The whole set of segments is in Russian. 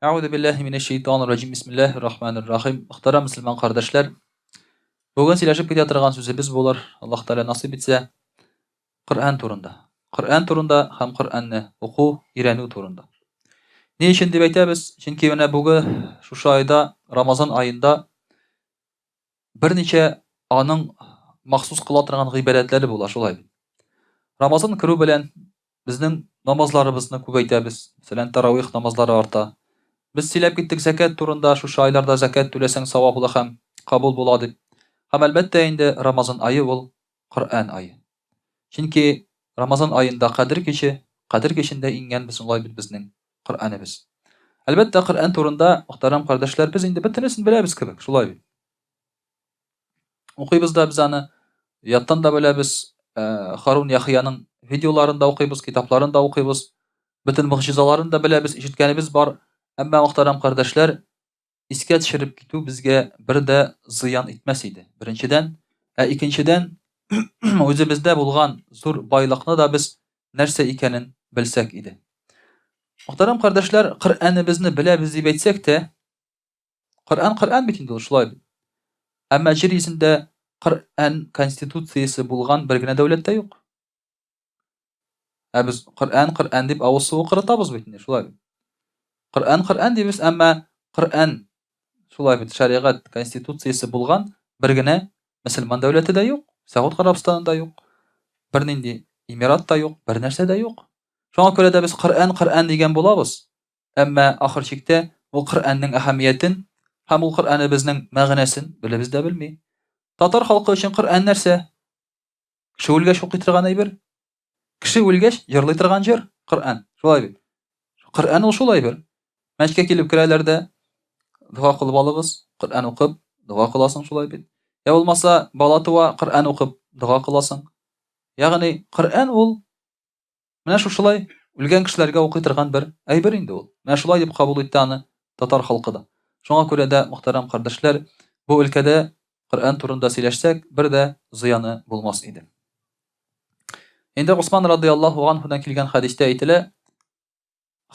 Euzu billahi mineşşeytanirracim. Bismillahirrahmanirrahim. Muhterem Müslüman kardeşler, bugün сөйләшеп китә торган сүзебез булыр, Аллаһ Таala насыйп итсә, Коръән турында. Коръән турында һәм Коръәнне уку, өйрәнү турында. Ни өчен дип әйтәбез? Чөнки менә бүген шушы айда, Рамазан аенда берничә аның махсус кыла торган гыйбадәтләре була, шулай. Рамазан керү белән безнең намазларыбызны күбәйтәбез. Мәсәлән, таравих намазлары арта. Без сөйләп киттек закат турында, шушы айларда закат түләсәң савап була һәм кабул була дип. Һәм әлбәттә инде Рамазан айы ул Коръән айы. Чөнки Рамазан аенда Кадер кичендә иңгән шулай бит безнең Коръәнебез. Әлбәттә Коръән турында, мөхтәрәм кардәшләр, без инде бөтенесен беләбез кебек, шулай бит. Укыйбыз да без аны, яттан да беләбез, Харун Яхьяның видеоларын да укыйбыз, китапларын да укыйбыз, бөтен мөгъҗизаларын да беләбез, ишеткәнебез бар. Әмма мөхтәрәм кардәшләр, искә төшереп китү безгә бер дә зыян итмәс иде. Беренчедән, икенчедән, үзебездә булган зур байлыкны да без нәрсә икәнен белсәк иде. Мөхтәрәм кардәшләр, Коръәнебезне беләбез дип әйтсәк тә, Коръән бит инде ул, шулай бит. Әмма җир йөзендә Коръән конституциясе булган бер генә дәүләт тә юк. Без Коръән дип авыз суы кырытабыз бит инде, шулай бит. Коръән дибез, әмма Коръән шулай бит, шәригать конституциясе булган бер генә мөселман дәүләте дә юк, Сәгуд Гарәбстанында юк, бернинди Эмират та юк, бер нәрсә дә юк. Шуңа күрә дә без Коръән дигән булабыз. Әмма ахыр чиктә ул Коръәннең әһәмиятен һәм ул Коръәнебезнең мәгънәсен белебез дә белми. Татар халкы өчен Коръән нәрсә? Кеше үлгәч укый торган әйбер. Кеше үлгәч җырлый торган җыр Коръән, шулай бит. Коръән ул шулай бер. Мәчеткә килеп керәләр дә, дуа кылып алыгыз, Коръән укып, дуа кыласың, шулай бит. Я булмаса, бала туа, Коръән укып, дуа кыласың. Ягъни Коръән ул менә шушылай үлгән кешеләргә укый торган бер әйбер инде ул. Менә шулай дип кабул итте аны татар халкы да. Шуңа күрә дә, мөхтәрәм кардәшләр, бу өлкәдә Коръән турында сөйләшсәк, бер дә зыяны булмас иде. Инде Усман радиллаһу анһудан килгән хадистә әйтелә: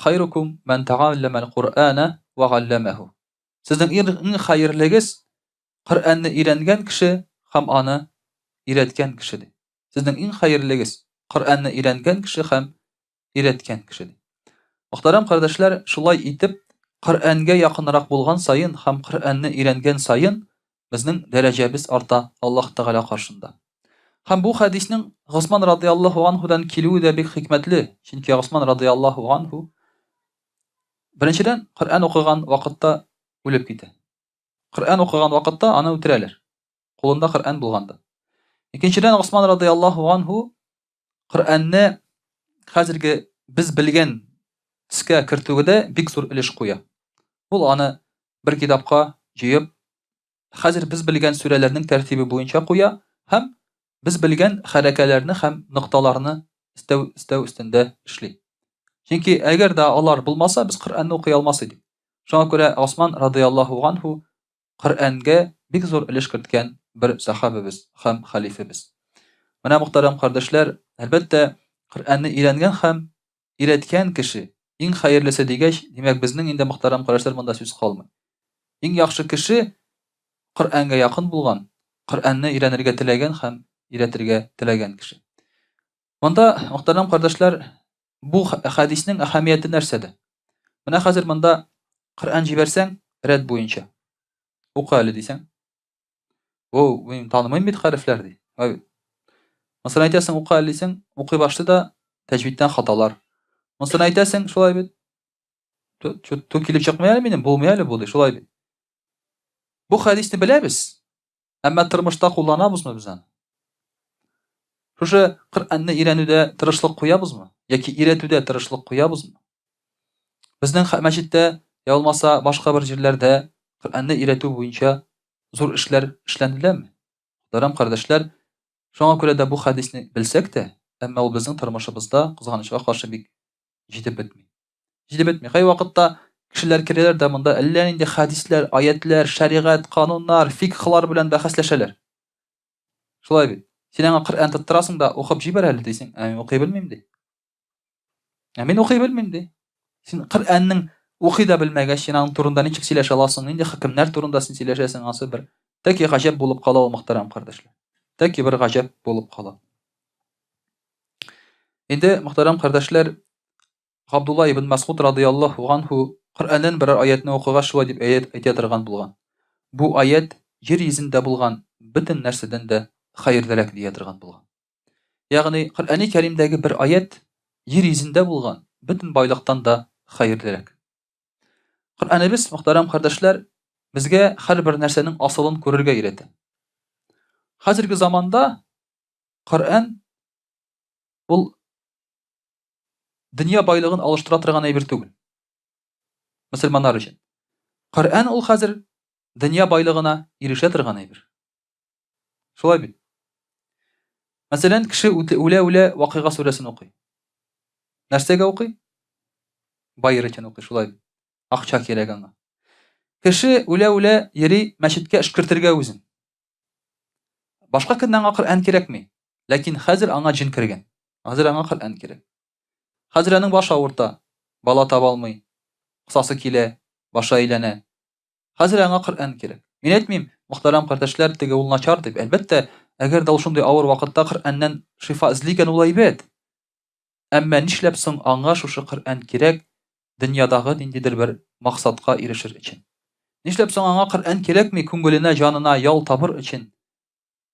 "Хайрукум ман тәгалләмәл Коръәна ва галләмәһу." Сезнең иң хәерлегез Коръәнне өйрәнгән кеше һәм аны өйрәткән кеше. Сезнең иң хәерлегез Коръәнне өйрәнгән кеше һәм өйрәткән кеше. Мөхтәрәм кардәшләр, шулай итеп, Коръәнгә якынрак булган сайын һәм Коръәнне өйрәнгән сайын безнең дәрәҗәбез арта Аллаһ Тәгалә каршында. Һәм бу хадисның Усман радиллаһу анһудан килүе дә бик хикмәтле. Чөнки Усман радиллаһу анһу беренчедән Коръән укыган вакытта үлеп китә. Коръән укыган вакытта аны үтерәләр. Кулында Коръән булганда. Икенчедән Усман радиллаһу анһу Коръәнне хәзерге без белгән төскә кертүгедә бик зур өлеш куя. Ул аны бер китапка җыеп, хәзер без белгән сүрәләрнең тәртибе буенча куя һәм без белгән хәрәкәләрне һәм нокталарны өстәү өстендә эшли. Чөнки әгәр дә алар булмаса, без Коръәнне укый алмас идек. Шуңа күрә Усман радиллаһу анһу Коръәнгә бик зур өлеш керткән бер сахабыбыз һәм халифебез. Менә мөхтәрәм кардәшләр, әлбәттә Коръәнне өйрәнгән һәм өйрәткән кеше иң хәерлесе дигәч, димәк безнең инде мөхтәрәм кардәшләр монда сүз калмый. Иң яхшы кеше Коръәнгә якын булган, Коръәнне өйрәнергә теләгән һәм өйрәтергә теләгән кеше. Монда мөхтәрәм кардәшләр, бу хадисның әһәмияте нәрсәдә? Менә хәзер монда Коръән җибәрсәң, рәт буенча укы әле дисәң. Мин танымыйм бит хәрефләр ди. Мәсәлән әйтәсең, укы әле дисәң, укый башлый да тәҗвидтән хаталар. Мәсәлән әйтәсең, шулай бит. Ту килеп чыкмый әле минем, булмый әле бу ди, шулай бит. Бу хадисны беләбез, әмма тормышта кулланабызмы без аны? Шушы Коръәнне өйрәнүдә тырышлык куябызмы? Яки өйрәтүдә тырышлык куябызмы? Безнең мәчеттә, я булмаса башка бер җирләрдә Коръәнне өйрәтү буенча зур эшләр эшләнеләме? Мөхтәрәм кардәшләр, шуңа күрә дә бу хадисны белсәк тә, әмма ул безнең тормышыбызда кызганычка каршы бик җитеп бетми. Һәй вакытта кешеләр керәләр дә монда әллә нинди хадисләр, аятлар, шәригать, кануннар, фикхлар белән бәхәсләшәләр. Шулай бит. Син аңа Коръән тоттырасың да укып җибәр әле дисең, мин укый белмим ди. Мин укый белмим ди. Син Коръәннең Укый да белмәгәч, син аның турында ничек сөйләшә аласың? Нинди хөкемнәр турында син сөйләшәсең? Асы бер тәки гаҗәп булып кала ул, мөхтәрәм кардәшләр. Тәки бер гаҗәп булып кала. Инде, мөхтәрәм кардәшләр, Габдулла ибн Мас'уд радияллаһу анһу Коръәннән берәр аятны укыгач шулай дип әйтә торган булган. Бу аят җир йөзендә булган бөтен нәрсәдән дә хәерлерәк дия торган булган. Ягъни Коръәни Кәримдәге бер аят җир йөзендә булган бөтен байлыктан да хәерлерәк. Коръәнебез, мөхтәрәм кардәшләр, безгә һәрбер нәрсәнең асылын күрергә өйрәтә. Хәзерге заманда Коръән ул дөнья байлыгын алыштыра торган әйбер түгел. Мөселманнар өчен. Коръән ул хәзер дөнья байлыгына ирешә торган әйбер. Шулай бит. Мәсәлән, кеше үлә-үлә Вакыйга сүрәсен укый. Нәрсәгә укый? Байыр өчен укый, шулай бит. Акча кирәк аңа. Кеше үлә-үлә йөри мәчеткә эшкертергә үзен. Башка көннән аңа Коръән кирәкми, ләкин хәзер аңа җин кергән. Хәзер аңа Коръән кирәк. Хәзер аның башы авырта, бала таба алмый, кысасы килә, башы әйләнә. Хәзер аңа Коръән кирәк. Мин әйтмим, мөхтәрәм кардәшләр, теге ул начар дип. Әлбәттә, әгәр дә ул шундый авыр вакытта Коръәннән шифа эзли икән, ул әйбәт. Әмма нишләп соң аңа шушы Коръән кирәк дөньядагы ниндидер бер максатка ирешер өчен? Нишләп соң аңа Коръән кирәкми күңеленә, җанына ял табыр өчен?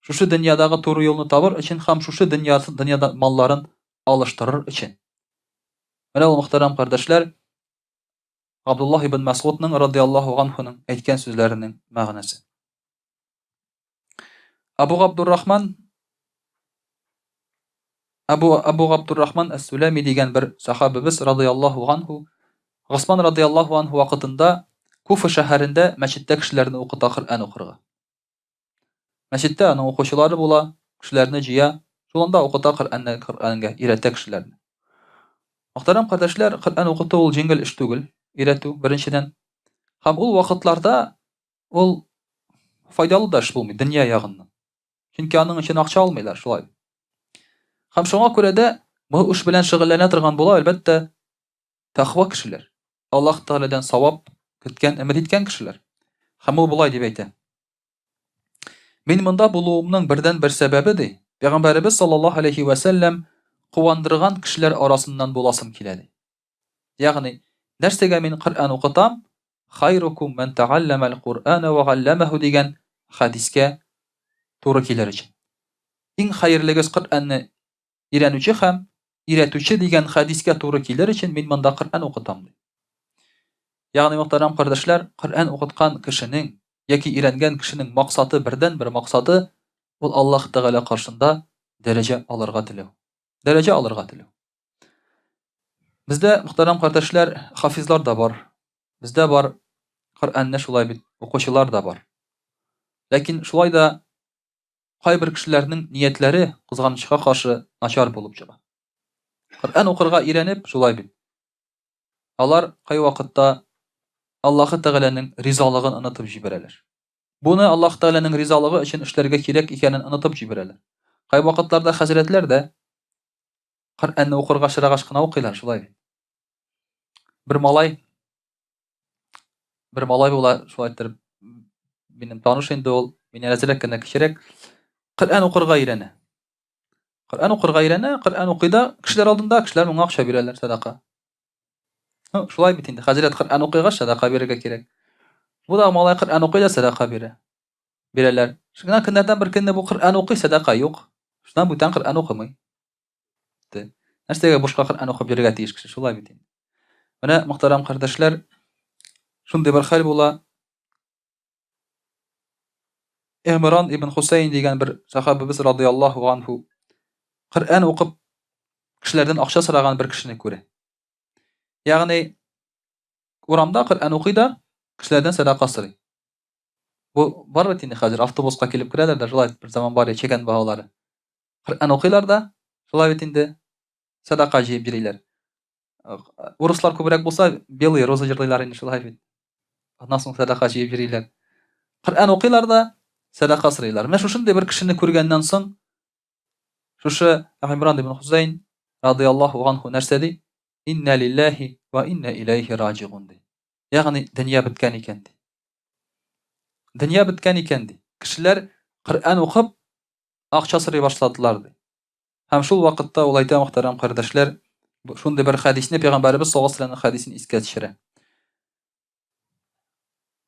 Шушы дөньядагы туры юлны табыр өчен һәм шушы дөньяда малларын алыштырыр өчен. Менә ул, мөхтәрәм кардәшләр, Габдулла ибн Мас'удның радияллаһу анһуның әйткән сүзләренең мәгънәсе. Абу Габдуррахман әс-Суләми дигән бер сахабыбыз радияллаһу анһу, Госман радияллаһу анһу вакытында Куфа шәһәрендә мәчеттә кешеләрне укыта, Коръән укырга. Мәчеттә аның укучылары була, кешеләрне җыя, шуланда укыта Коръәнгә өйрәтә кешеләрне. Мөхтәрәм кардәшләр, Коръән укыту ул җиңел эш түгел, өйрәтү беренчедән. Һәм ул вакытларда ул файдалы да эш булмый дөнья ягыннан. Чөнки аның өчен акча алмыйлар, шулай. Һәм шуңа күрә дә бу эш белән шөгыльләнә торган була, әлбәттә, тәкъва кешеләр. Аллаһ Тәгаләдән савап көткән, өмет иткән кешеләр. Һәм ул булай дип әйтә. Мин монда булуымның бердән бер сәбәбе ди, Пәйгамбәрбез саллаллаһу алейхи ва сәллям куандырган кешеләр арасыннан буласым килә ди. Ягъни, нәрсәгә мин Коръән укытам? Хайрукум ман тааллама ал-Кур'ана ва галламаһу дигән хадискә туры килер өчен. Иң хәерлегез Коръәнне өйрәнүче һәм өйрәтүче дигән хадискә туры килер өчен мин монда Коръән укытам ди. Ягъни, мөхтәрәм кардәшләр, Коръән укыткан кешенең яки өйрәнгән кешенең максаты бердән бер максаты ул Аллаһ Тәгалә каршында дәрәҗә алырга теләү. Дәрәҗә алырга теләү. Бездә, мөхтәрәм кардәшләр, хафизлар да бар. Бездә бар Коръәнне шулай бит укучылар да бар. Ләкин шулай да кайбер кешеләрнең ниятләре кызганычка каршы начар булып чыга. Коръән укырга өйрәнеп, шулай бит. Алар кай вакытта Аллаһ Тәгаләнең ризалыгын онытып җибәрәләр. Буны Аллаһ Тәгаләнең ризалыгы өчен эшләргә кирәк икәнен онытып җибәрәләр. Кай вакытларда хәзрәтләр дә Коръәнне укырга чырагач кына укыйлар, шулай бит. Бер малай була, шулай итеп, минем таныш инде ул, миннән әзрәк кенә кечерәк, Коръән укырга өйрәнә. Коръән укый да, кешеләр алдында, кешеләр моңа акча бирәләр, садака. Шулай бит инде, хәзрәт Коръән укыйгач садака бирергә кирәк. Бу да малай Коръән укый да садака бирә. Бирәләр. Шуңа көннәрдән бер көнне бу Коръән укый, садака юк. Шуннан бүтән Коръән укымый. Нәрсәгә бушка Коръән укып йөрергә тиеш кеше, шулай бит инде. Менә, мөхтәрәм кардәшләр, шундый бер хәл була. Имран ибн Хусейн дигән бер сахабыбыз радияллаһу анһу Коръән укып кешеләрдән акча сораган бер кешене күрә. Ягъни, урамда Коръән укый да, кешеләрдән садака сорый. Бу бар бит инде хәзер автобуска килеп керәләр дә, шулай бер заман бар, чекән баһалары. Коръән укыйлар да, шулай бит инде садака җыеп йөриләр. Урыслар күбрәк булса, белый роза җырлыйлар инде, шулай бит. Аннан соң садака җыеп йөриләр. Коръән укыйлар да, садака сорыйлар. Менә шушындый бер кешене күргәннән соң, шушы Имран ибн Хусейн радияллаһу анһу нәрсә ди? Инна лиллаһи ва инна илейһи раҗиғун ди. Ягъни дөнья беткән икән ди. Дөнья беткән икән ди. Кешеләр Коръән укып акча сорый башладылар ди. Һәм шул вакытта ул әйтә, мөхтәрәм кардәшләр, шундый бер хәдисне Пәйгамбәрбез саллаллаһу алейһи ва сәлләмнең хәдисен искә төшерә.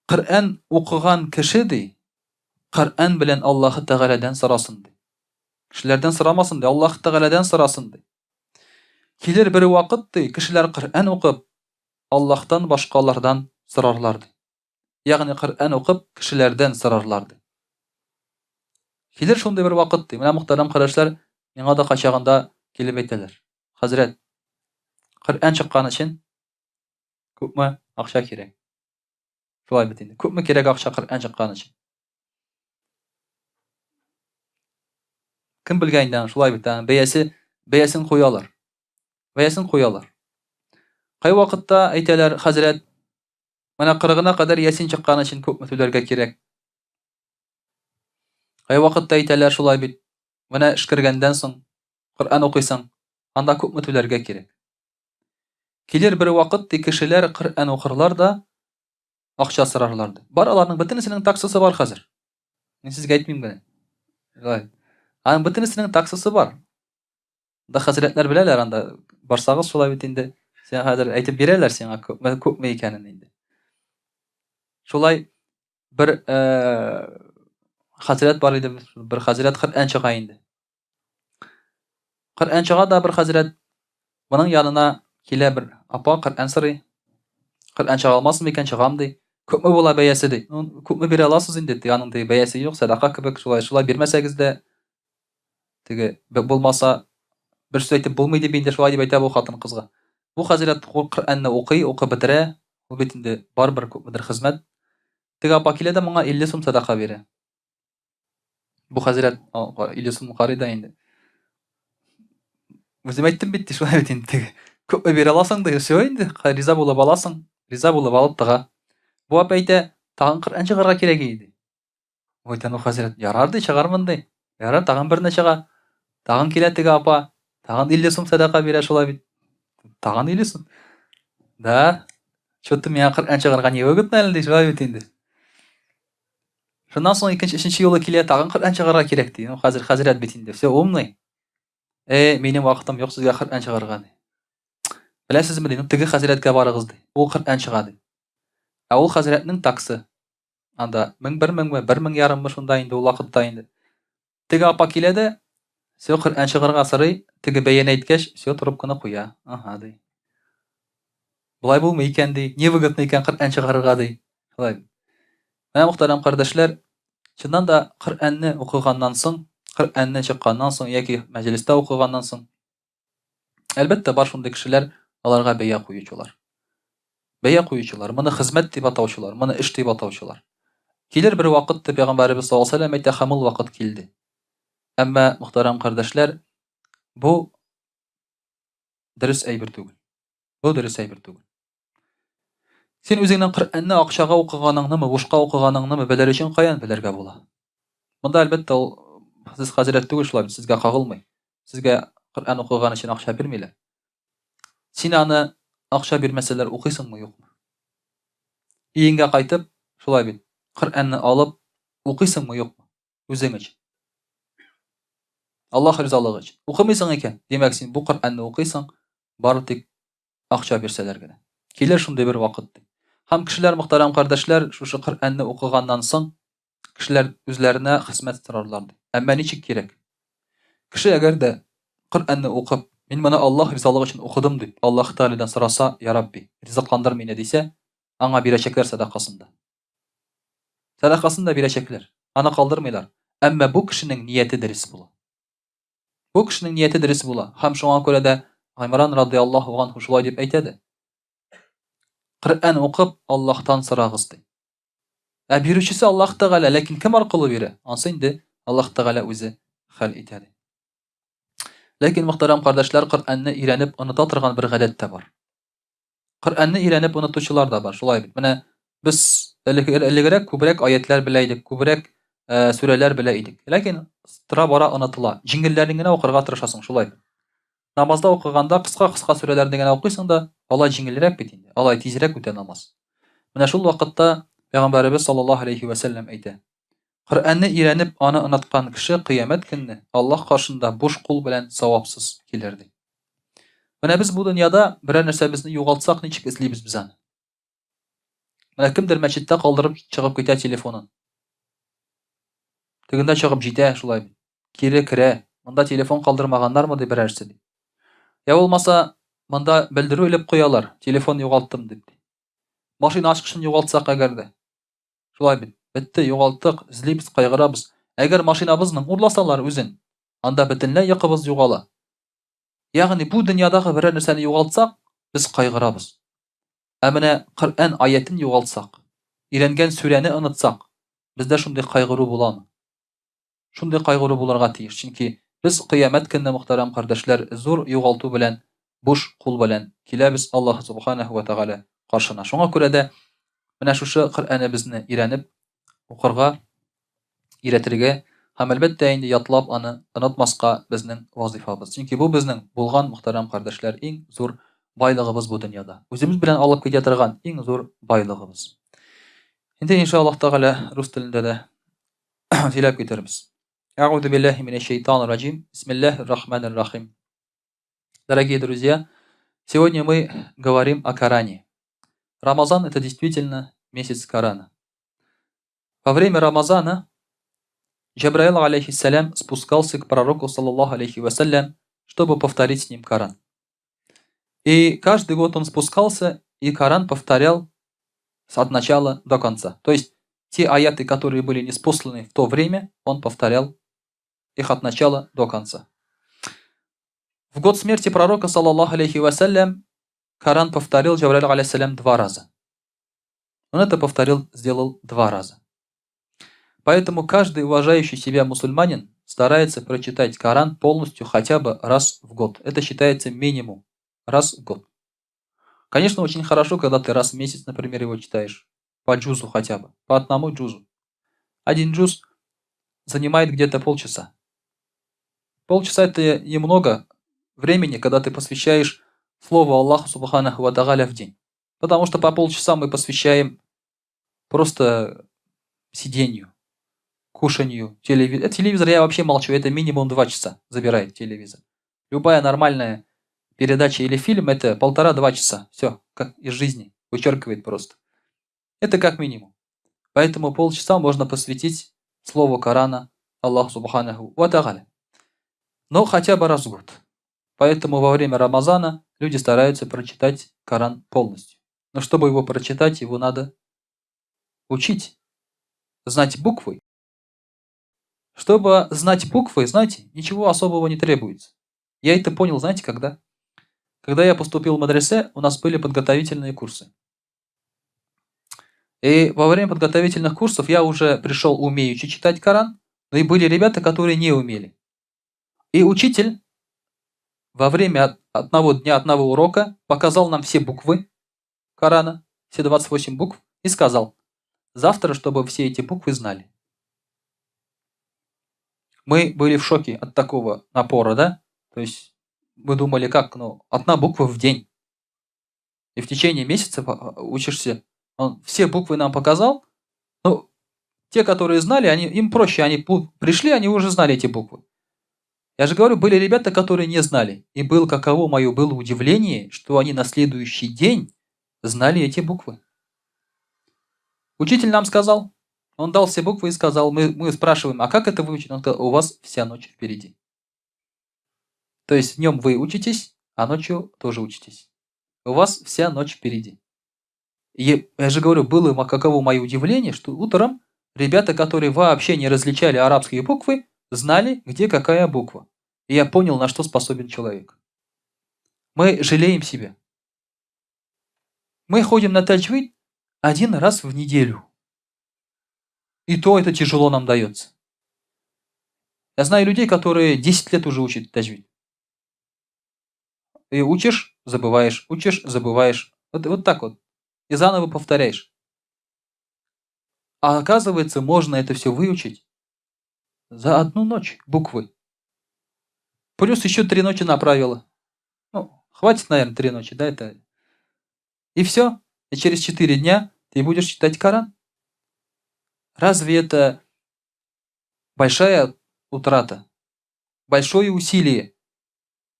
Коръән укыган кеше ди, Коръән белән Аллаһы Тәгаләдән сорасын ди. Кешеләрдән сорамасын ди, Аллаһ Тәгаләдән сорасын ди. Килер бер вакыт ди, кешеләр Коръән укып Аллаһтан башкалардан сорарлар ди. Ягъни Коръән укып кешеләрдән сорарлар ди. Килер шундый бер вакыт ди. Менә мөхтәрәм кардәшләр, миңа да кайчагында килеп әйтәләр. Хәзрәт, Коръән чыккан өчен күпме акча кирәк? Шулай бит инде. Күпме кирәк акча Коръән чыккан өчен? Кем белгән инде, шулай бит, бәясен куялар. Бәясен куялар. Кай вакытта әйтәләр, хәзрәт, менә 40-на кадәр Ясин чыккан өчен күпме түләргә кирәк? Кай вакытта әйтәләр, шулай бит, менә эшкергәндән соң Коръән укыйсың, анда күпме түләргә кирәк? Килер бер вакыт ди, кешеләр Коръән укырлар да акча сорарлар ди. Бар, аларның бөтенесенең таксысы бар хәзер. Мин сезгә әйтмим генә. Шулай. Аның бөтенесенең таксысы бар. Да хәзрәтләр беләләр, анда барсагыз шулай бит инде. Сиңа хәзер әйтеп бирәләр сиңа күпме икәнен инде. Шулай бер хәзрәт бар иде, бер хәзрәт Коръән чыга инде. Коръән чыга да бер хәзрәт моның янына килә, бер апа Коръән сорый. Коръән чыга алмасмы икән? Чыгам ди. Күпме була бәясе ди. Күпме бирә аласыз инде ди. Аның ди бәясе юк, садака кебек, шулай бирмәсәгез дә теге булмаса бер сүз әйтеп булмый дип инде, шулай дип әйтә бу хатын кызга. Бу хәзрәт Коръәнне укып бетерә, ул бит инде барбер күпмедер хезмәт. Теге апа килә дә моңа 50 сум садака бирә. Бу хәзрәт 50 сум карый да инде. Үзем әйттем бит, шулай бит инде. Күпме бирә аласың ди, всё инде, риза булып аласың. Риза булып алып тыга. Бу апа әйтә, тагын Коръән чыгарга кирәк иде. Әйтә, ну хәзрәт, ярар ди, чыгармын ди. Ярар, тагын берне чыга. Тагын килә теге апа, тагын 50 сум садака бирә, шулай бит. Тагын 50 сум. Да, что-то миңа Коръән чыгарга не вакыт әле ди, шулай бит инде. Шуннан соң икенче, өченче юлы килә, тагын Коръән чыгарга кирәк ди. Ну хәзер хәзрәт бит инде, всё умный. Минем вакытым юк сезгә Коръән чыгарга ди. Беләсезме ди, ну теге хәзрәткә барыгыз ди. Ул Коръән чыга ди. Ул хәзрәтнең таксы анда 1000 ярыммы шунда инде ул вакытта инде. Теге апа килә дә, всё Коръән чыгарга сорый, теге бәяне әйткәч, всё трубканы куя. Ага ди. Булай булмый икән ди. Не выгодно икән Коръән чыгарга ди. Шулай. Менә мөхтәрәм кардәшләр, чыннан да Коръәнне укыганнан соң, Коръәнне чыкканнан соң яки мәҗлестә укыганнан соң, әлбәттә бар шундый кешеләр, аларга бәя куючылар. Бәя куючылар, моны хезмәт дип атаучылар, моны эш дип атаучылар. Килер бер вакыт дип Пәйгамбәрбез саллаллаһу алейһи ва сәлләм әйтә, һәм ул вакыт килде. Әмма мөхтәрәм кардәшләр, бу дөрес әйбер түгел. Бу дөрес әйбер түгел. Син үзеңнең Коръәнне акчага укыганыңнымы, бушка укыганыңнымы белер өчен каян белергә була? Монда әлбәттә ул сез хәзрәт түгел, шулай сезгә кагылмый. Сезгә Коръән укыган өчен акча бирмиләр. Син аны акча бирмәсәләр укыйсыңмы, юкмы? Өеңгә кайтып, шулай бит, Коръәнне алып укыйсыңмы, юкмы? Үзең өчен. Аллаһ ризалыгы өчен. Укымыйсың икән, димәк син бу Коръәнне укыйсың, бары тик акча бирсәләр генә. Килер шундый бер вакыт. Һәм кешеләр, мөхтәрәм кардәшләр, шушы Коръәнне укыганнан соң кешеләр үзләренә хезмәт сорарлар ди. Әмма ничек кирәк? Кеше әгәр дә Коръәнне укып, мин моны Аллаһ ризалыгы өчен укыдым дип, Аллаһ Тәгаләдән сораса, я Рабби, ризыкландыр мине дисә, аңа бирәчәкләр садакасында. Садакасында бирәчәкләр. Аны калдырмыйлар. Әмма бу кешенең нияте дөрес була. Бу кешенең нияте дөрес була. Һәм шуңа күрә дә Гаймаран радиллаһу анһу шулай дип әйтәде. Коръән укып Аллаһтан сорагыз ди. Бирүчесе Аллаһ Тәгалә, ләкин кем аркылы бирә? Ансы инде Аллаһ Тәгалә үзе хәл итә ди. Ләкин мөхтәрәм кардәшләр, Коръәнне өйрәнеп оныта торган бер гадәт тә бар. Коръәнне өйрәнеп онытучылар да бар, шулай бит. Менә без элегрәк күбрәк аятлар белә идек, күбрәк сүрәләр белә идек. Ләкин тора-бара онытыла. Җиңелләрен генә укырга тырышасың, шулай. Намазда укыганда кыска-кыска сүрәләрне генә укыйсың да, алай җиңелрәк бит инде. Алай тизрәк үтә намаз. Менә шул вакытта Пәйгамбәрбез саллаллаһу алейхи ва сәллям әйтә: Коръәнне өйрәнеп, аны оныткан кеше кыямәт көнне Аллаһ каршында буш кул белән савапсыз килер ди. Менә без бу дөньяда берәр нәрсәбезне югалтсак, ничек эзлибез без аны? Менә кемдер мәчеттә калдырып чыгып китә телефонын. Тегендә чыгып җитә шулай. Кире керә. Монда телефон калдырмаганнармы ди берәрсе ди. Я булмаса, монда белдерү элеп куялар, телефон югалттым дип. Машина ачкычын югалтсак әгәр дә. Шулай бит. Бетте, югалттык, эзлибез, кайгырабыз. Әгәр машинабызны урласалар үзен, анда бөтенләй йокыбыз югала. Ягъни бу дөньядагы берәр нәрсәне югалтсак, без кайгырабыз. Ә менә Коръән аятын югалтсак, өйрәнгән сүрәне онытсак, бездә шундый кайгыру буламы? Шундый кайгыру булырга тиеш. Чөнки без кыямәт көнне, мөхтәрәм кардәшләр, зур югалту белән, буш кул белән киләбез Аллаһ субханаһу ва тәгалә каршына. Шуңа күрә дә менә шушы Коръәнебезне өйрәнеп, укырга, өйрәтергә һәм әлбәттә инде ятлап аны онытмаска безнең вазифабыз. Чөнки бу безнең булган, мөхтәрәм кардәшләр, иң зур байлыгыбыз бу дөньяда. Үзебез белән алып китә торган иң зур байлыгыбыз. Инде иншаллаһ тәгалә рус телендә дә сөйләп китербез. А'удhu billahi minash shaitanir rajim. Бисмиллахир рахманир рахим. Дорогие друзья, сегодня мы говорим о Коране. Рамазан — это действительно месяц Корана. Во время Рамазана Джабраил алейхиссалям спускался к пророку саллаллаху алейхи вассалям, чтобы повторить с ним Коран. И каждый год он спускался, и Коран повторял от начала до конца. То есть те аяты, которые были ниспосланы в то время, он повторял их от начала до конца. В год смерти пророка саллаллаху алейхи вассалям Коран повторил Джабраил алейхиссалям 2 раза. Он это повторил, сделал 2 раза. Поэтому каждый уважающий себя мусульманин старается прочитать Коран полностью хотя бы раз в год. Это считается минимум. Раз в год. Конечно, очень хорошо, когда ты раз в месяц, например, его читаешь. По джузу хотя бы. По одному джузу. Один джуз занимает где-то полчаса. Полчаса — это немного времени, когда ты посвящаешь слову Аллаху субханаху ва тааля в день. Потому что по полчаса мы посвящаем просто сидению, кушанию, телевизор. Телевизор я вообще молчу, это минимум 2 часа забирает телевизор. Любая нормальная передача или фильм — это 1,5-2 часа. Все, как из жизни, вычеркивает просто. Это как минимум. Поэтому полчаса можно посвятить слову Корана Аллаху субханаху ва тааля. Но хотя бы раз в год. Поэтому во время Рамазана люди стараются прочитать Коран полностью. Но чтобы его прочитать, его надо учить, знать буквы. Чтобы знать буквы, знаете, ничего особого не требуется. Я это понял, знаете, когда? Когда я поступил в мадресе, у нас были подготовительные курсы. И во время подготовительных курсов я уже пришел умеючи читать Коран, но и были ребята, которые не умели. И учитель во время одного дня, одного урока показал нам все буквы Корана, все 28 букв, и сказал: завтра, чтобы все эти буквы знали. Мы были в шоке от такого напора, да? То есть мы думали, как, одна буква в день. И в течение месяца учишься. Он все буквы нам показал. Ну, те, которые знали, им проще, они пришли, они уже знали эти буквы. Я же говорю, были ребята, которые не знали. И каково мое было удивление, что они на следующий день знали эти буквы. Учитель нам сказал, он дал все буквы и сказал, мы спрашиваем, а как это выучить? Он сказал, у вас вся ночь впереди. То есть днем вы учитесь, а ночью тоже учитесь. У вас вся ночь впереди. И я же говорю, было каково мое удивление, что утром ребята, которые вообще не различали арабские буквы, знали, где какая буква. И я понял, на что способен человек. Мы жалеем себя. Мы ходим на таджвид 1 раз в неделю. И то это тяжело нам дается. Я знаю людей, которые 10 лет уже учат таджвид. И учишь, забываешь, учишь, забываешь. Вот так вот. И заново повторяешь. А оказывается, можно это все выучить за 1 ночь буквы. Плюс еще 3 ночи на правила. Хватит, наверное, 3 ночи, да, это. И все. И через 4 дня ты будешь читать Коран. Разве это большая утрата, большое усилие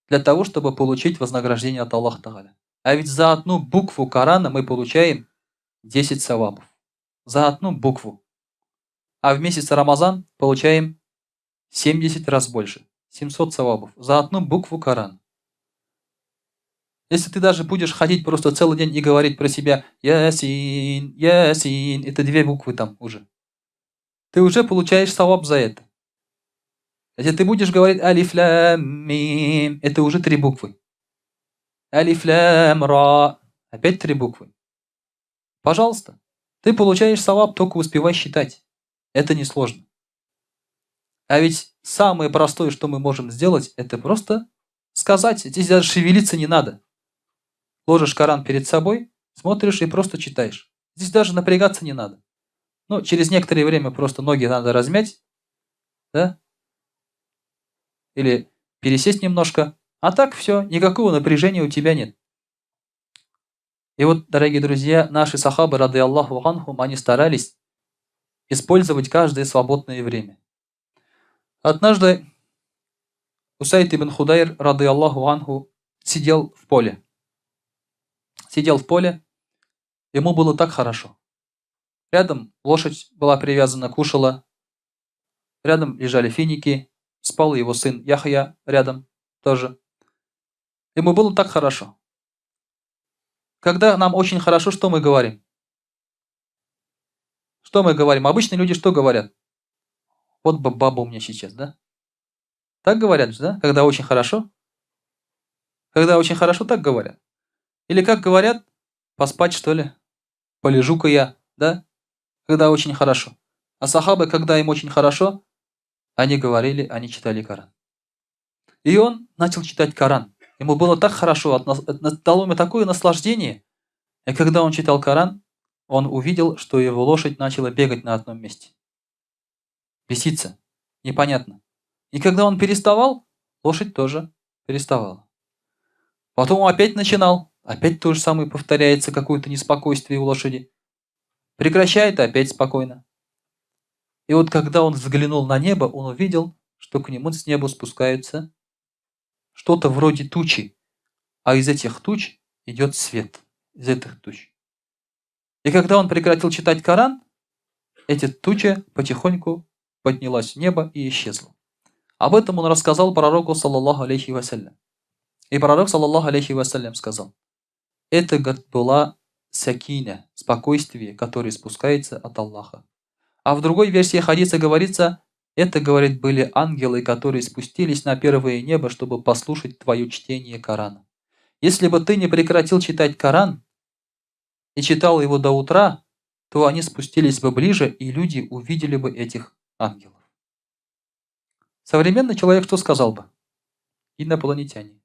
для того, чтобы получить вознаграждение от Аллаха Тааля? А ведь за одну букву Корана мы получаем 10 савабов. За одну букву. А в месяц Рамазан получаем 70 раз больше. 700 савабов. За одну букву Корана. Если ты даже будешь ходить просто целый день и говорить про себя Ясин, Ясин, это 2 буквы там уже. Ты уже получаешь саваб за это. Если ты будешь говорить Алиф Лам Мим, это уже 3 буквы. Алиф Лам Ра, опять 3 буквы. Пожалуйста. Ты получаешь саваб, только успевай считать. Это несложно. А ведь самое простое, что мы можем сделать, это просто сказать. Здесь даже шевелиться не надо. Ложишь Коран перед собой, смотришь и просто читаешь. Здесь даже напрягаться не надо. Ну, через некоторое время просто ноги надо размять, да? Или пересесть немножко. А так все, никакого напряжения у тебя нет. И вот, дорогие друзья, наши сахабы, рады Аллаху анхум, они старались использовать каждое свободное время. Однажды Усайд ибн Худайр, рады Аллаху анху, сидел в поле. Сидел в поле, ему было так хорошо. Рядом лошадь была привязана, кушала. Рядом лежали финики. Спал его сын Яхья рядом тоже. Ему было так хорошо. Когда нам очень хорошо, что мы говорим? Что мы говорим? Обычные люди что говорят? Вот бы баба у меня сейчас, да? Так говорят же, да? Когда очень хорошо? Когда очень хорошо, так говорят. Или как говорят? Поспать, что ли? Полежу-ка я, да? Когда очень хорошо. А сахабы, когда им очень хорошо, они говорили, они читали Коран. И он начал читать Коран. Ему было так хорошо, дало ему такое наслаждение. И когда он читал Коран, он увидел, что его лошадь начала бегать на одном месте. Беситься. Непонятно. И когда он переставал, лошадь тоже переставала. Потом он опять начинал. Опять то же самое повторяется, какое-то неспокойствие у лошади. Прекращает, и опять спокойно. И вот когда он взглянул на небо, он увидел, что к нему с неба спускаются что-то вроде тучи. А из этих туч идет свет. Из этих туч. И когда он прекратил читать Коран, эта туча потихоньку поднялась в небо и исчезла. Об этом он рассказал пророку, саллаллаху алейхи вассалям. И пророк, саллаллаху алейхи вассалям, сказал, это, говорит, была сакина, спокойствие, которое спускается от Аллаха. А в другой версии хадиса говорится, это, говорит, были ангелы, которые спустились на первое небо, чтобы послушать твое чтение Корана. Если бы ты не прекратил читать Коран и читал его до утра, то они спустились бы ближе, и люди увидели бы этих ангелов. Современный человек что сказал бы? Инопланетяне.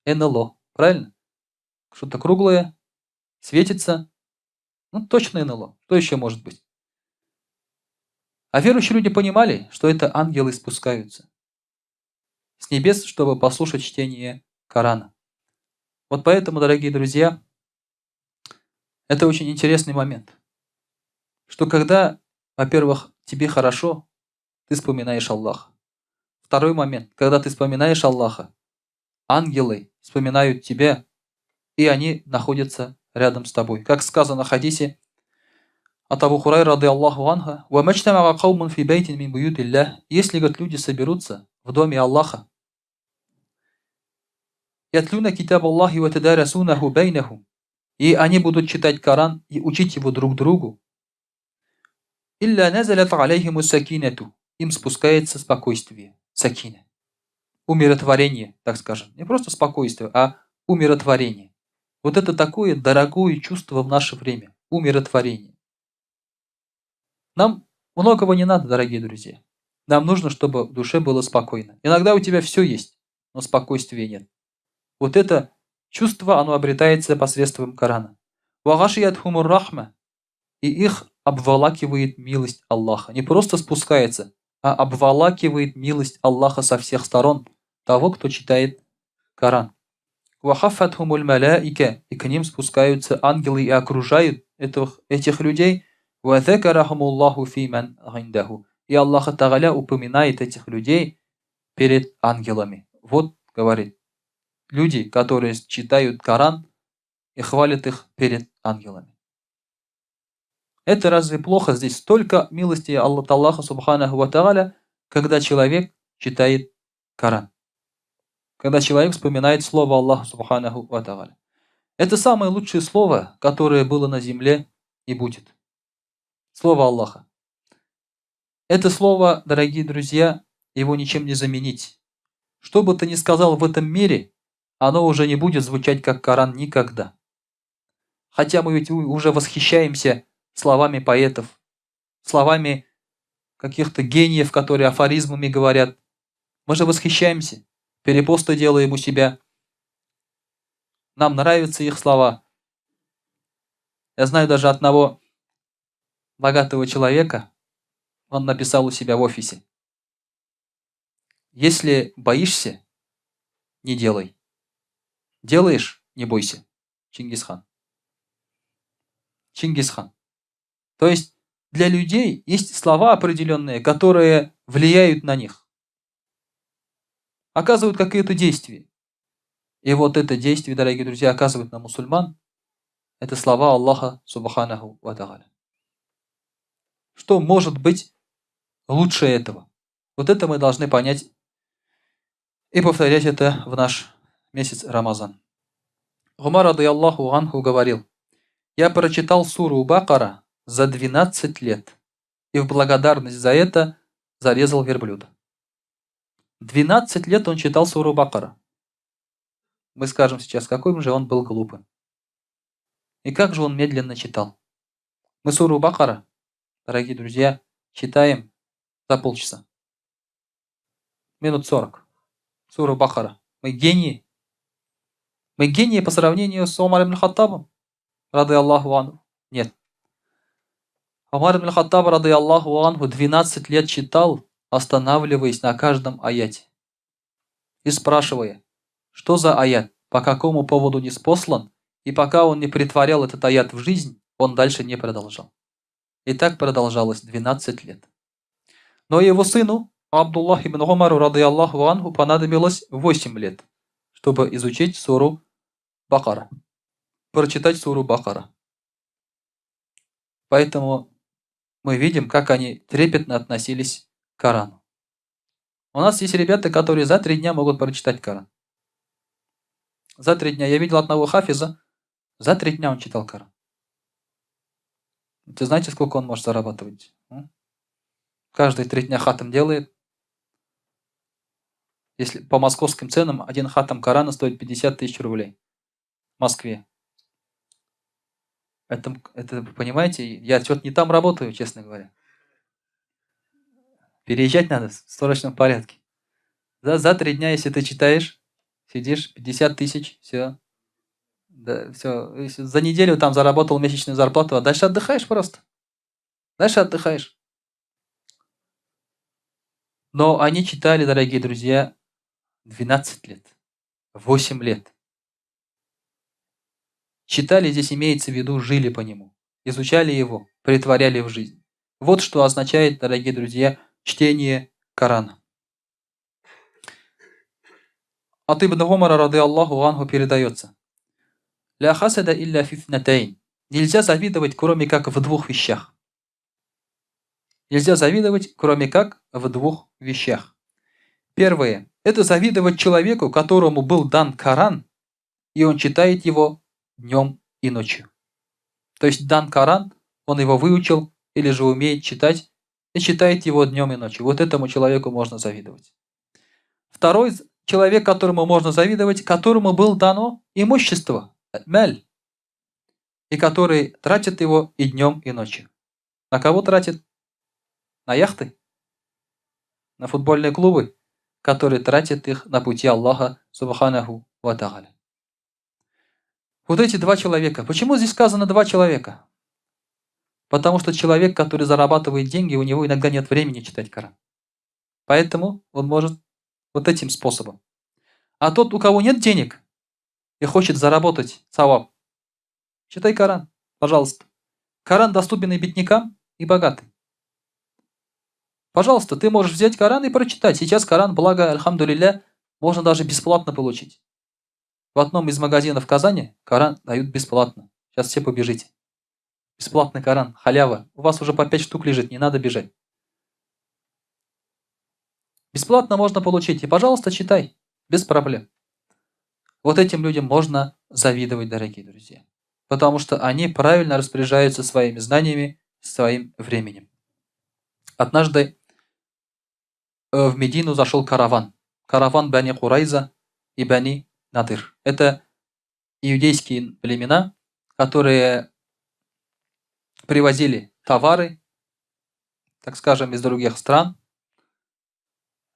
НЛО. Правильно? Что-то круглое, светится. Ну, точно НЛО. Что еще может быть? А верующие люди понимали, что это ангелы спускаются с небес, чтобы послушать чтение Корана. Вот поэтому, дорогие друзья, это очень интересный момент. Что когда, во-первых, тебе хорошо, ты вспоминаешь Аллаха. Второй момент, когда ты вспоминаешь Аллаха, ангелы вспоминают тебя, и они находятся рядом с тобой. Как сказано в хадисе от Абу Хурайра, рады Аллаху анха, «Вамачтамага каумун фи бейтин мин буютиллях». Если, говорит, люди соберутся в доме Аллаха, «Ятлюна китаб Аллахи ва тадарасунаху бейнахум», и они будут читать Коран и учить его друг другу, «Илля назалят алейхиму сакинату», им спускается спокойствие, сакина. Умиротворение, так скажем. Не просто спокойствие, а умиротворение. Вот это такое дорогое чувство в наше время. Умиротворение. Нам многого не надо, дорогие друзья. Нам нужно, чтобы в душе было спокойно. Иногда у тебя все есть, но спокойствия нет. Вот это чувство, оно обретается посредством Корана. «Вагашият хумур рахма», и их обволакивает милость Аллаха. Не просто спускается, а обволакивает милость Аллаха со всех сторон того, кто читает Коран. «Вахафатхумуль маляика», и к ним спускаются ангелы и окружают этих людей. «Вазакарахумуллаху фиман гиндаху». И Аллах Тааля упоминает этих людей перед ангелами. Вот, говорит, люди, которые читают Коран и хвалят их перед ангелами. Это разве плохо? Здесь столько милости Аллаха Субханаху ва Тааля, когда человек читает Коран. Когда человек вспоминает слово Аллаха Субханаху ва Тааля. Это самое лучшее слово, которое было на земле и будет. Слово Аллаха. Это слово, дорогие друзья, его ничем не заменить. Что бы ты ни сказал в этом мире, оно уже не будет звучать как Коран никогда. Хотя мы ведь уже восхищаемся словами поэтов, словами каких-то гениев, которые афоризмами говорят. Мы же восхищаемся, перепосты делаем у себя. Нам нравятся их слова. Я знаю даже одного богатого человека, он написал у себя в офисе: если боишься, не делай. Делаешь, не бойся. Чингисхан. Чингисхан. То есть для людей есть слова определенные, которые влияют на них. Оказывают какие-то действия. И вот это действие, дорогие друзья, оказывает на мусульман. Это слова Аллаха Субханаху ва Тааля. Что может быть лучше этого? Вот это мы должны понять и повторять это в наш месяц Рамазан. Умар радийаллаху анху говорил: я прочитал суру Бакара за 12 лет и в благодарность за это зарезал верблюда. 12 лет он читал суру Бакара. Мы скажем сейчас, какой же он был глупым. И как же он медленно читал. Мы суру Бакара, дорогие друзья, читаем за полчаса. Минут 40. Суру Бакара. Мы гении. Мы гении по сравнению с Умар ибн Хаттабом, радийаллаху анху. Нет. Умар ибн Хаттаб, радийаллаху анху, 12 лет читал, останавливаясь на каждом аяте и спрашивая, что за аят, по какому поводу ниспослан, и пока он не претворял этот аят в жизнь, он дальше не продолжал. И так продолжалось 12 лет. Но его сыну, Абдуллах ибн Умару, радийаллаху анху, понадобилось 8 лет, чтобы изучить суру Бакара, прочитать суру Бакара. Поэтому мы видим, как они трепетно относились к Корану. У нас есть ребята, которые за 3 дня могут прочитать Коран. За 3 дня. Я видел одного хафиза, за 3 дня он читал Коран. Ты знаете, сколько он может зарабатывать? Каждые 3 дня хатам делает. Если по московским ценам, один хатам Корана стоит 50 тысяч рублей. В Москве. Это понимаете, я что-то не там работаю, честно говоря. Переезжать надо в срочном порядке. За 3 дня, если ты читаешь, сидишь, 50 тысяч, все. Да, все. За неделю там заработал месячную зарплату, а дальше отдыхаешь просто. Дальше отдыхаешь. Но они читали, дорогие друзья, 12 лет, 8 лет. Читали, здесь имеется в виду, жили по нему, изучали его, претворяли в жизнь. Вот что означает, дорогие друзья, чтение Корана. От Ибн Умара, радийаллаху анху, передается: «Ля хасада илля фифнатайн». Нельзя завидовать, кроме как в 2 вещах. Нельзя завидовать, кроме как в 2 вещах. Первое – это завидовать человеку, которому был дан Коран, и он читает его днем и ночью. То есть дан Коран, он его выучил или же умеет читать, и читает его днем и ночью. Вот этому человеку можно завидовать. Второй человек, которому можно завидовать, которому было дано имущество, маль, и который тратит его и днем, и ночью. На кого тратит? На яхты? На футбольные клубы, которые тратят их на пути Аллаха Субханаху ва Тааля. Вот эти 2 человека. Почему здесь сказано 2 человека? Потому что человек, который зарабатывает деньги, у него иногда нет времени читать Коран. Поэтому он может вот этим способом. А тот, у кого нет денег и хочет заработать саваб, читай Коран, пожалуйста. Коран доступен и беднякам, и богатым. Пожалуйста, ты можешь взять Коран и прочитать. Сейчас Коран, благо, альхамдулилля, можно даже бесплатно получить. В одном из магазинов в Казани Коран дают бесплатно. Сейчас все побежите. Бесплатный Коран, халява. У вас уже по 5 штук лежит, не надо бежать. Бесплатно можно получить. И, пожалуйста, читай. Без проблем. Вот этим людям можно завидовать, дорогие друзья. Потому что они правильно распоряжаются своими знаниями, своим временем. Однажды в Медину зашел караван. Караван Бани Курайза и Бани Надыр. Это иудейские племена, которые привозили товары, так скажем, из других стран,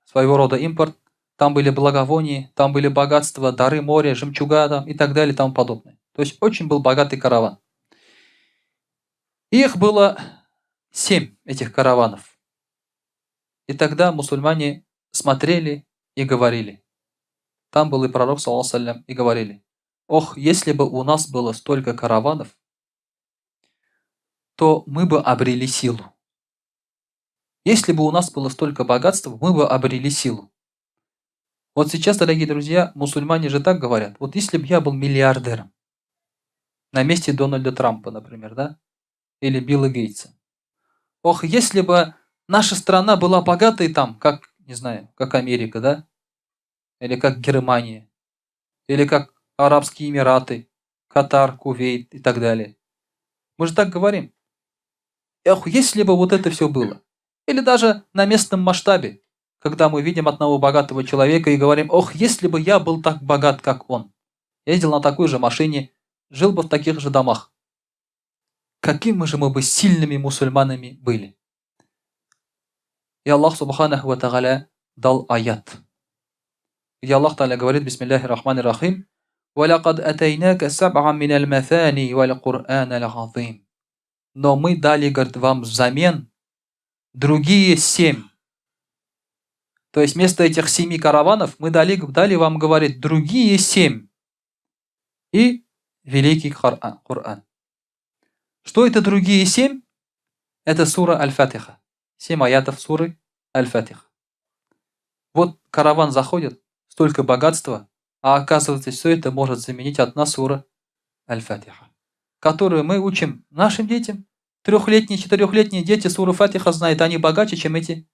своего рода импорт. Там были благовония, там были богатства, дары моря, жемчуга там, и так далее и тому подобное. То есть очень был богатый караван. Их было 7, этих караванов. И тогда мусульмане смотрели и говорили. Там был и пророк, саллаллаху алейхи ва саллям, и говорили: ох, если бы у нас было столько караванов, то мы бы обрели силу. Если бы у нас было столько богатства, мы бы обрели силу. Вот сейчас, дорогие друзья, мусульмане же так говорят. Вот если бы я был миллиардером, на месте Дональда Трампа, например, да? Или Билла Гейтса. Ох, если бы наша страна была богатой там, как, не знаю, как Америка, да? Или как Германия. Или как Арабские Эмираты, Катар, Кувейт и так далее. Мы же так говорим. Эх, если бы вот это все было. Или даже на местном масштабе, когда мы видим одного богатого человека и говорим: ох, если бы я был так богат, как он. Ездил на такой же машине, жил бы в таких же домах. Какими же мы бы сильными мусульманами были. И Аллах Субханаху ва Тааля дал аят. Где Аллах Тааля говорит: бисмиллахи рахмани рахим: وَلَقَدْ أَتَيْنَاكَ سَبْعًا مِنَ الْمَثَانِي وَالْقُرْآنَ الْعَظِيمِ. Но мы дали, говорит, вам взамен другие 7. То есть вместо этих 7 караванов мы дали вам, говорит, другие 7. И великий Коран. Что это другие 7? Это сура Аль-Фатиха. 7 аятов суры Аль-Фатиха. Вот караван заходит, столько богатства, а оказывается, все это может заменить одна сура Аль-Фатиха, которую мы учим нашим детям. 3-летние, 4-летние дети суру Фатиха знают, они богаче, чем эти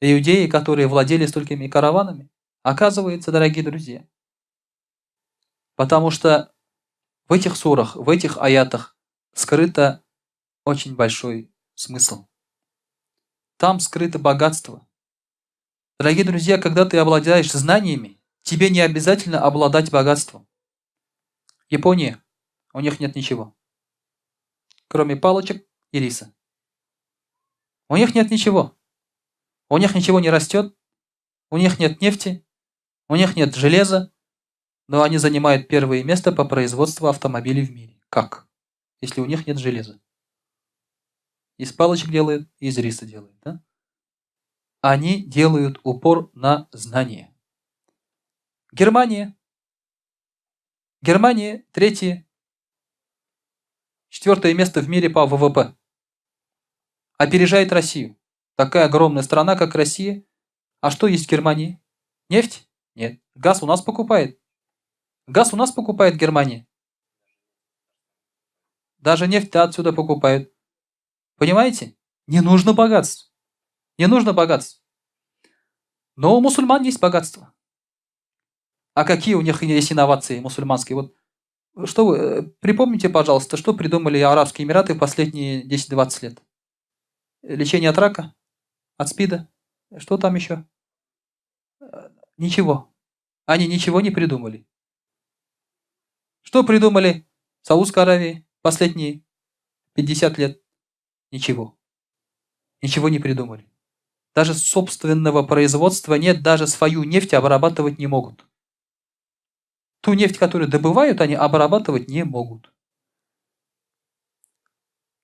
иудеи, которые владели столькими караванами. Оказывается, дорогие друзья. Потому что в этих сурах, в этих аятах скрыто очень большой смысл. Там скрыто богатство. Дорогие друзья, когда ты обладаешь знаниями, тебе не обязательно обладать богатством. Япония, у них нет ничего, кроме палочек и риса. У них нет ничего. У них ничего не растет, у них нет нефти, у них нет железа, но они занимают первое место по производству автомобилей в мире. Как? Если у них нет железа. Из палочек делают, из риса делают. Да? Они делают упор на знание. Германия. Германия 3-е, 4-е место в мире по ВВП. Опережает Россию. Такая огромная страна, как Россия. А что есть в Германии? Нефть? Нет. Газ у нас покупает. Газ у нас покупает Германия. Даже нефть отсюда покупают. Понимаете? Не нужно богатств. Не нужно богатств. Но у мусульман есть богатство. А какие у них есть инновации мусульманские? Вот что вы, припомните, пожалуйста, что придумали Арабские Эмираты в последние 10-20 лет? Лечение от рака? От СПИДа? Что там еще? Ничего. Они ничего не придумали. Что придумали в Саудовской Аравии последние 50 лет? Ничего. Ничего не придумали. Даже собственного производства нет, даже свою нефть обрабатывать не могут. Ту нефть, которую добывают, они обрабатывать не могут.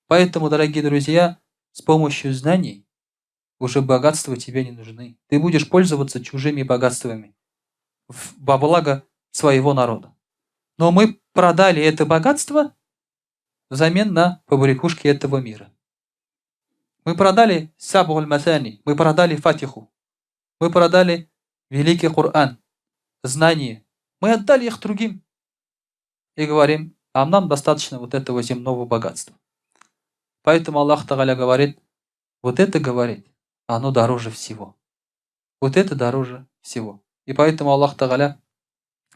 Поэтому, дорогие друзья, с помощью знаний уже богатства тебе не нужны. Ты будешь пользоваться чужими богатствами во благо своего народа. Но мы продали это богатство взамен на побрякушки этого мира. Мы продали Сабуль Масани, мы продали Фатиху, мы продали Великий Коран, знания. Мы отдали их другим и говорим, а нам достаточно вот этого земного богатства. Поэтому Аллах Тааля говорит, вот это говорит, оно дороже всего. Вот это дороже всего. И поэтому Аллах Тааля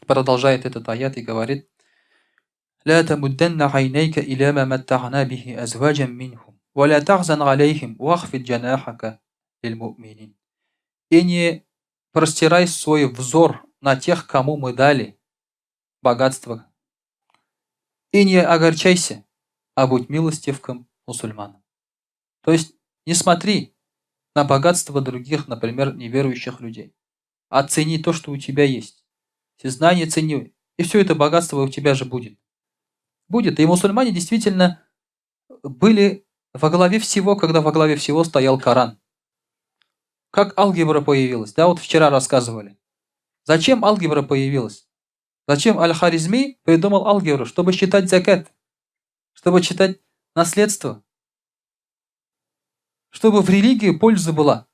продолжает этот аят и говорит, لا تمدن عينيك إلى ما متعنا به أزواجا منهم ولا تحزن عليهم واخفض جناحك للمؤمنين. И не простирай свой взор на тех, кому мы дали богатство. И не огорчайся, а будь милостив к мусульманам. То есть не смотри на богатство других, например, неверующих людей. Оцени то, что у тебя есть. Все знания цени, и все это богатство у тебя же будет. Будет. И мусульмане действительно были во главе всего, когда во главе всего стоял Коран. Как алгебра появилась? Да, вот вчера рассказывали. Зачем алгебра появилась? Зачем Аль-Харизми придумал алгебру? Чтобы считать закат, чтобы считать наследство, чтобы в религии польза была.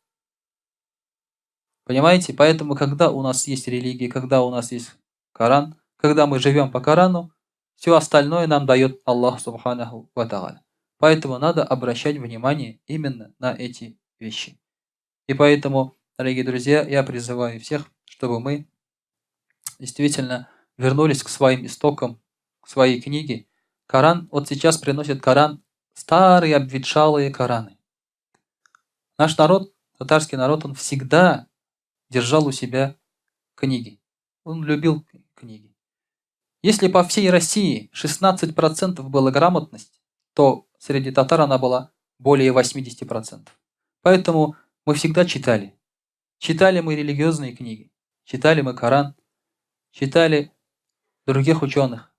Понимаете? Поэтому, когда у нас есть религия, когда у нас есть Коран, когда мы живем по Корану, все остальное нам дает Аллах Субханаху ва Тааля. Поэтому надо обращать внимание именно на эти вещи. И поэтому, дорогие друзья, я призываю всех, чтобы мы действительно вернулись к своим истокам, к своей книге. Коран, вот сейчас приносит Коран, старые обветшалые Кораны. Наш народ, татарский народ, он всегда держал у себя книги. Он любил книги. Если по всей России 16% была грамотность, то среди татар она была более 80%. Поэтому мы всегда читали. Читали мы религиозные книги, читали мы Коран, читали других ученых.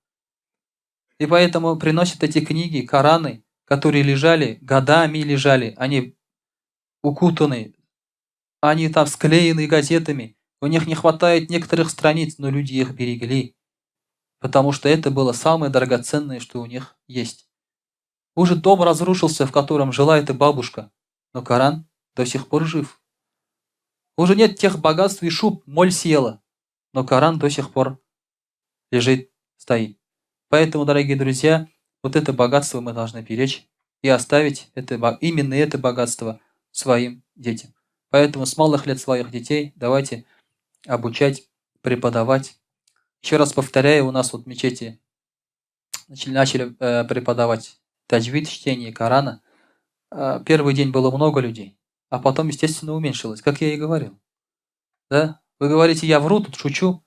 И поэтому приносят эти книги, Кораны, которые лежали, годами лежали, они укутаны, они там склеены газетами, у них не хватает некоторых страниц, но люди их берегли, потому что это было самое драгоценное, что у них есть. Уже дом разрушился, в котором жила эта бабушка, но Коран до сих пор жив. Уже нет тех богатств и шуб, моль съела, но Коран до сих пор лежит, стоит. Поэтому, дорогие друзья, вот это богатство мы должны беречь и оставить именно это богатство своим детям. Поэтому с малых лет своих детей давайте обучать, преподавать. Еще раз повторяю, у нас вот в мечети начали преподавать таджвид, чтение Корана. Первый день было много людей, а потом, естественно, уменьшилось, как я и говорил. Да? Вы говорите, я вру, тут шучу.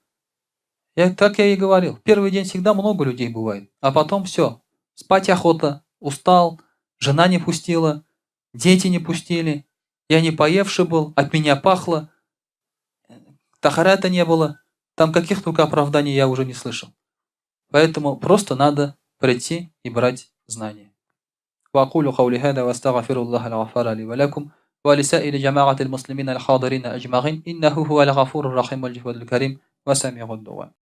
Так я и говорил. Первый день всегда много людей бывает, а потом все. Спать охота, устал, жена не пустила, дети не пустили, я не поевший был, от меня пахло, тахарата не было, там каких только оправданий я уже не слышал. Поэтому просто надо прийти и брать знания. وأقول قولي هذا وأستغفر الله الغفار لي ولكم ولسائر جماعة المسلمين الحاضرين أجمعين إنه هو الغفور الرحيم والجواد الكريم وسميع الدعاء.